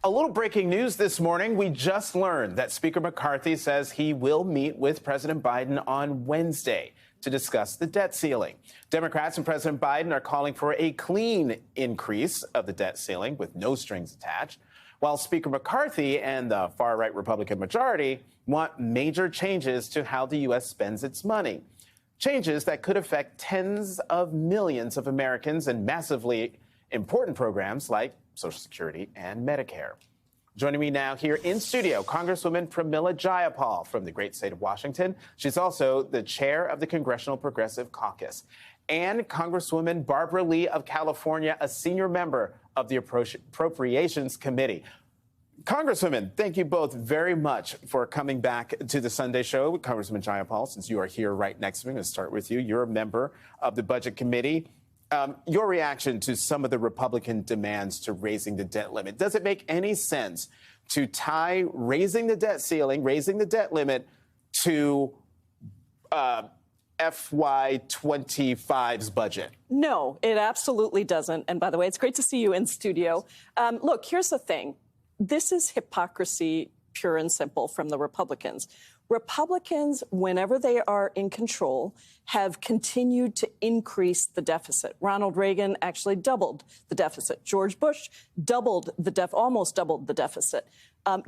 A little breaking news this morning. We just learned that Speaker McCarthy says he will meet with President Biden on Wednesday to discuss the debt ceiling. Democrats and President Biden are calling for a clean increase of the debt ceiling with no strings attached, while Speaker McCarthy and the far-right Republican majority want major changes to how the U.S. spends its money. Changes that could affect tens of millions of Americans and massively important programs like Social Security and Medicare. Joining me now here in studio, Congresswoman Pramila Jayapal from the great state of Washington. She's also the chair of the Congressional Progressive Caucus. And Congresswoman Barbara Lee of California, a senior member of the Appropriations Committee. Congresswomen, thank you both very much for coming back to the Sunday Show. Congresswoman Jayapal, since you are here right next to me, I'm going to start with you. You're a member of the Budget Committee. Your reaction to some of the Republican demands to raising the debt limit. Does it make any sense to tie raising the debt ceiling, raising the debt limit to FY25's budget? No, it absolutely doesn't. And by the way, it's great to see you in studio. Look, here's the thing. This is hypocrisy, pure and simple, from the Republicans. Republicans, whenever they are in control, have continued to increase the deficit. Ronald Reagan actually doubled the deficit. George Bush almost doubled the deficit.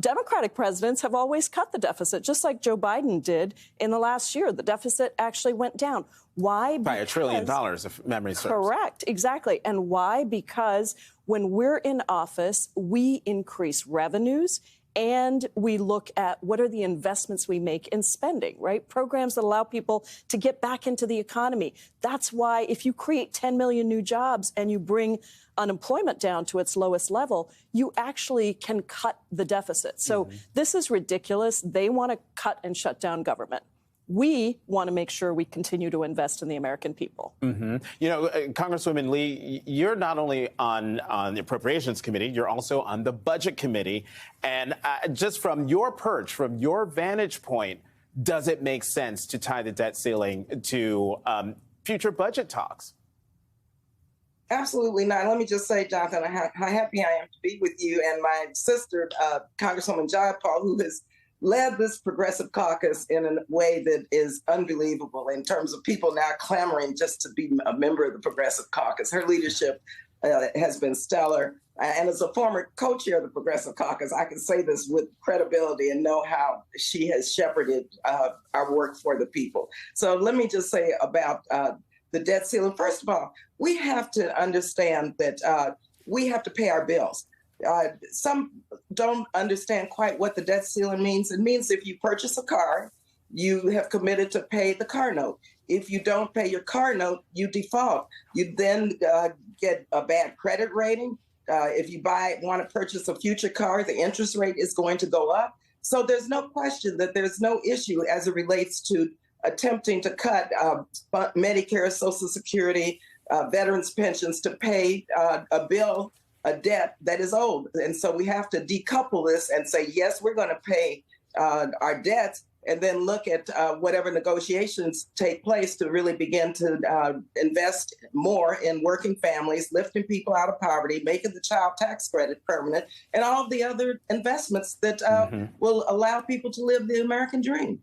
Democratic presidents have always cut the deficit, just like Joe Biden did in the last year. The deficit actually went down. Why? By $1 trillion, if memory serves. Correct, exactly. And why? Because when we're in office, we increase revenues and we look at what are the investments we make in spending, right? Programs that allow people to get back into the economy. That's why if you create 10 million new jobs and you bring unemployment down to its lowest level, you actually can cut the deficit. So this is ridiculous. They want to cut and shut down government. We want to make sure we continue to invest in the American people. You know, Congresswoman Lee, you're not only on the Appropriations Committee, you're also on the Budget Committee. And just from your perch, from your vantage point, does it make sense to tie the debt ceiling to future budget talks? Absolutely not. Let me just say, Jonathan, how happy I am to be with you and my sister, Congresswoman Jayapal, who has led this progressive caucus in a way that is unbelievable in terms of people now clamoring just to be a member of the progressive caucus. Her leadership has been stellar. And as a former co-chair of the progressive caucus, I can say this with credibility and know how she has shepherded our work for the people. So let me just say about the debt ceiling. First of all, we have to understand that we have to pay our bills. Some don't understand quite what the debt ceiling means. It means if you purchase a car, you have committed to pay the car note. If you don't pay your car note, you default. You then get a bad credit rating. If you want to purchase a future car, the interest rate is going to go up. So there's no question that there's no issue as it relates to attempting to cut Medicare, Social Security, veterans' pensions to pay a debt that is owed. And so we have to decouple this and say, yes, we're going to pay our debts, and then look at whatever negotiations take place to really begin to invest more in working families, lifting people out of poverty, making the child tax credit permanent, and all of the other investments that will allow people to live the American dream.